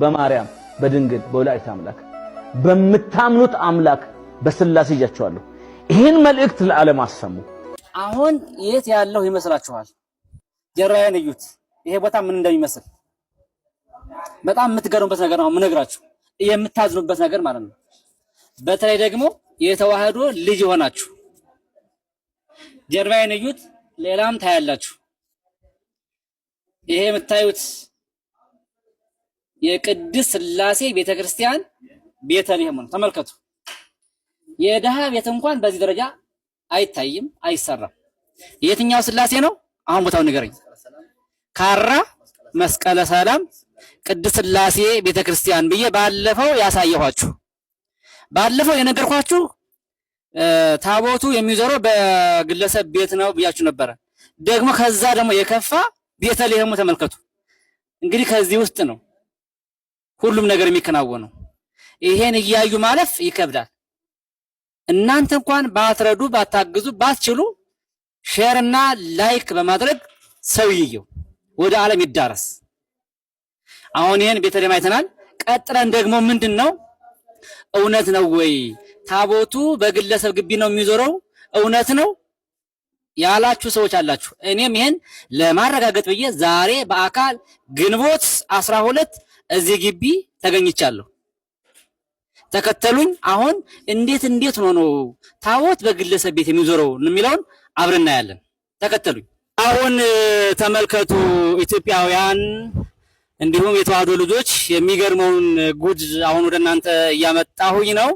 በማርያም በድንግል በወላዲተ አምላክ በምታምኑት አምላክ በስላሴ ይያቸዋለሁ። ይህን መልእክት ለዓለም አሰሙ። አሁን የት ያለው ይመስላችኋል? ጀራዬን እዩት። ይሄ ቦታ ምን እንደሚመስል በጣም የምትገርሙበት ነገር ነው የምነግራችሁ፣ የምታዝኑበት ነገር ማለት ነው። በተለይ ደግሞ የተዋህዶ ልጅ ሆናችሁ ጀርባዬን እዩት። ሌላም ታያላችሁ። ይሄ የምታዩት የቅድስት ሥላሴ ቤተክርስቲያን ቤተልሔም ነው። ተመልከቱ። የደሃ ቤት እንኳን በዚህ ደረጃ አይታይም፣ አይሰራም። የትኛው ሥላሴ ነው? አሁን ቦታው ንገረኝ። ካራ መስቀለ ሰላም ቅድስት ሥላሴ ቤተክርስቲያን ብዬ ባለፈው ያሳየኋችሁ፣ ባለፈው የነገርኳችሁ ታቦቱ የሚዞረው በግለሰብ ቤት ነው ብያችሁ ነበረ። ደግሞ ከዛ ደግሞ የከፋ ቤተልሔሙ ተመልከቱ። እንግዲህ ከዚህ ውስጥ ነው ሁሉም ነገር የሚከናወነው። ይሄን እያዩ ማለፍ ይከብዳል። እናንተ እንኳን ባትረዱ፣ ባታግዙ፣ ባትችሉ ሼርና ላይክ በማድረግ ሰውየው ወደ ዓለም ይዳረስ። አሁን ይሄን ቤተልሔም አይተናል። ቀጥለን ደግሞ ምንድነው? እውነት ነው ወይ ታቦቱ በግለሰብ ግቢ ነው የሚዞረው? እውነት ነው ያላችሁ ሰዎች አላችሁ። እኔም ይሄን ለማረጋገጥ ብዬ ዛሬ በአካል ግንቦት 12 እዚህ ግቢ ተገኝቻለሁ። ተከተሉኝ። አሁን እንዴት ሆኖ ነው ታቦት በግለሰብ ቤት የሚዞረው የሚለውን አብረን እናያለን። ተከተሉኝ። አሁን ተመልከቱ ኢትዮጵያውያን፣ እንዲሁም የተዋህዶ ልጆች የሚገርመውን ጉድ አሁን ወደ እናንተ እያመጣሁኝ ነው።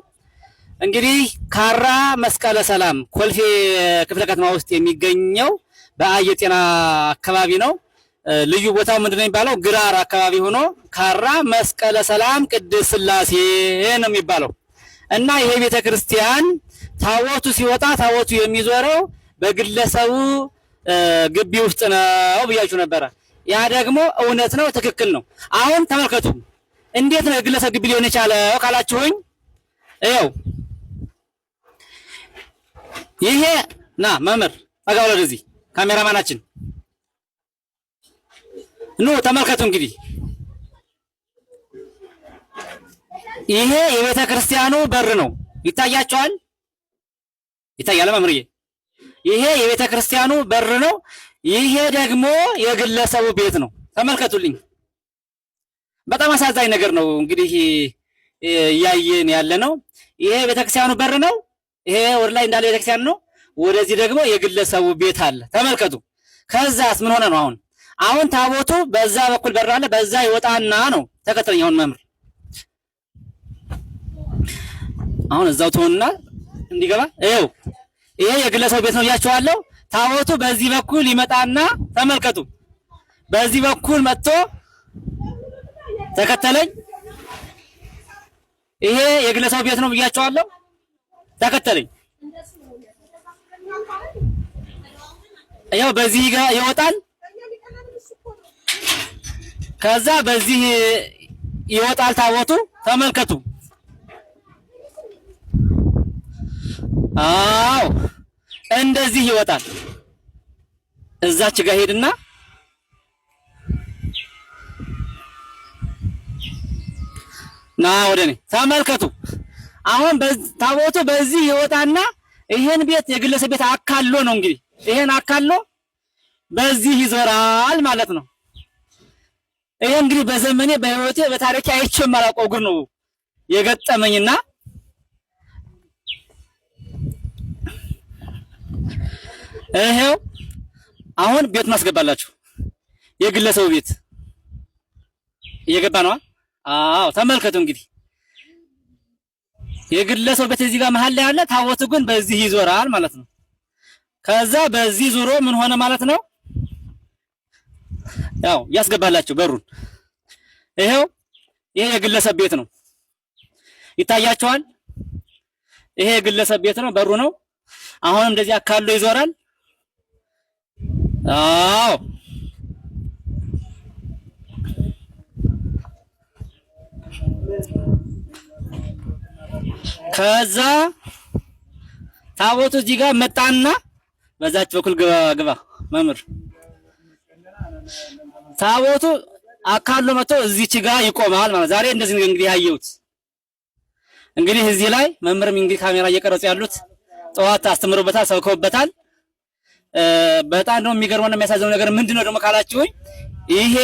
እንግዲህ ካራ መስቀለ ሰላም ኮልፌ ክፍለ ከተማ ውስጥ የሚገኘው በአየር ጤና አካባቢ ነው። ልዩ ቦታው ምንድነው የሚባለው? ግራር አካባቢ ሆኖ ካራ መስቀለ ሰላም ቅድስት ሥላሴ ነው የሚባለው። እና ይሄ ቤተክርስቲያን ታቦቱ ሲወጣ ታቦቱ የሚዞረው በግለሰቡ ግቢ ውስጥ ነው ብያችሁ ነበረ። ያ ደግሞ እውነት ነው፣ ትክክል ነው። አሁን ተመልከቱ። እንዴት ነው የግለሰብ ግቢ ሊሆን የቻለው ካላችሁኝ፣ ይኸው ይሄ ና መምህር አጋው ለዚህ ካሜራማናችን ተመልከቱ። እንግዲህ ይሄ የቤተ ክርስቲያኑ በር ነው። ይታያቸዋል? ይታያል መምህርዬ? ይሄ የቤተ ክርስቲያኑ በር ነው። ይሄ ደግሞ የግለሰቡ ቤት ነው። ተመልከቱልኝ። በጣም አሳዛኝ ነገር ነው። እንግዲህ እያየን ያለ ነው። ይሄ ቤተ ክርስቲያኑ በር ነው። ይሄ ወደ ላይ እንዳለ ቤተ ክርስቲያን ነው። ወደዚህ ደግሞ የግለሰቡ ቤት አለ። ተመልከቱ። ከዛስ ምን ሆነ ነው? አሁን ታቦቱ በዛ በኩል በር አለ፣ በዛ ይወጣና ነው። ተከተለኝ። አሁን መምህር አሁን እዛው ተሆንና እንዲገባ ይኸው ይሄ የግለሰቡ ቤት ነው ብያቸዋለሁ። ታቦቱ በዚህ በኩል ይመጣና ተመልከቱ፣ በዚህ በኩል መጥቶ ተከተለኝ። ይሄ የግለሰቡ ቤት ነው ብያቸዋለሁ። ተከተለኝ። ያው በዚህ ጋር ይወጣል፣ ከዛ በዚህ ይወጣል ታቦቱ። ተመልከቱ። አዎ እንደዚህ ይወጣል። እዛች ጋር ሄድና ና ወደኔ ተመልከቱ። አሁን ታቦቱ በዚህ ይወጣና ይሄን ቤት የግለሰብ ቤት አካሎ ነው እንግዲህ ይሄን አካሎ በዚህ ይዞራል ማለት ነው። ይሄ እንግዲህ በዘመኔ በህይወቴ በታሪኬ አይቼም አላውቀው ጉድ ነው የገጠመኝና ይሄው አሁን ቤት ማስገባላችሁ የግለሰቡ ቤት እየገባ ነው። አዎ ተመልከቱ እንግዲህ የግለሰቡ ቤት እዚህ ጋር መሃል ላይ አለ። ታቦቱ ግን በዚህ ይዞራል ማለት ነው። ከዛ በዚህ ዞሮ ምን ሆነ ማለት ነው? ያው ያስገባላችሁ በሩን። ይሄው ይሄ የግለሰብ ቤት ነው። ይታያቸዋል? ይሄ የግለሰብ ቤት ነው፣ በሩ ነው። አሁንም እንደዚህ አካሎ ይዞራል። አዎ ከዛ ታቦቱ እዚህ ጋር መጣና በዛች በኩል ግባ መምህር ታቦቱ አካሎ መጥቶ እዚች ጋር ይቆማል ማለት። ዛሬ እንደዚህ እንግዲህ ያየሁት እንግዲህ እዚህ ላይ መምህርም እንግዲህ ካሜራ እየቀረጹ ያሉት ጠዋት አስተምሮበታል፣ ሰብከውበታል። በጣም ነው የሚገርመው ነው የሚያሳዝነው ነገር ምንድነው ደግሞ ካላችሁኝ ይሄ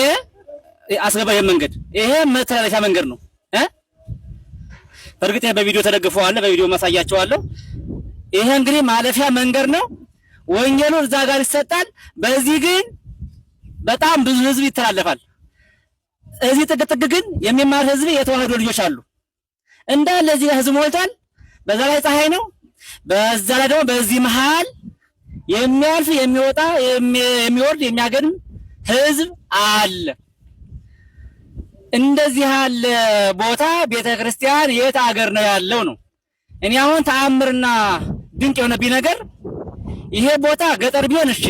አስገባ መንገድ ይሄ መተላለፊያ መንገድ ነው በእርግጥ በቪዲዮ ተደግፈዋል፣ በቪዲዮ ማሳያቸዋለሁ። ይሄ እንግዲህ ማለፊያ መንገድ ነው። ወንጌሉ እዛ ጋር ይሰጣል። በዚህ ግን በጣም ብዙ ህዝብ ይተላለፋል። እዚህ ጥግ ጥግ ግን የሚማር ህዝብ የተዋህዶ ልጆች አሉ እንዳለ እዚህ ህዝብ ሞልቷል። በዛ ላይ ፀሐይ ነው። በዛ ላይ ደግሞ በዚህ መሃል የሚያልፍ የሚወጣ የሚወርድ የሚያገድም ህዝብ አለ። እንደዚህ ያለ ቦታ ቤተክርስቲያን የት አገር ነው ያለው ነው? እኔ አሁን ተአምርና ድንቅ የሆነብኝ ነገር ይሄ ቦታ ገጠር ቢሆን እሺ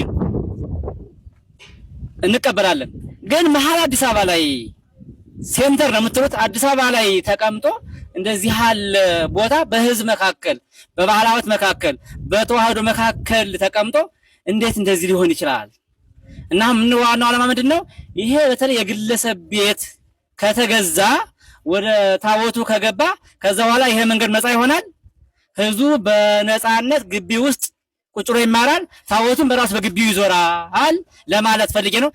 እንቀበላለን። ግን መሀል አዲስ አበባ ላይ ሴንተር ነው የምትሉት አዲስ አበባ ላይ ተቀምጦ እንደዚህ ያለ ቦታ በህዝብ መካከል በባህላዊት መካከል በተዋህዶ መካከል ተቀምጦ እንዴት እንደዚህ ሊሆን ይችላል? እና ምን ዋናው ዓላማ ምንድነው? ይሄ በተለይ የግለሰብ ቤት ከተገዛ ወደ ታቦቱ ከገባ ከዛ በኋላ ይሄ መንገድ ነፃ ይሆናል። ህዝቡ በነፃነት ግቢ ውስጥ ቁጭ ብሎ ይማራል። ታቦቱን በራሱ በግቢው ይዞራል ለማለት ፈልጌ ነው።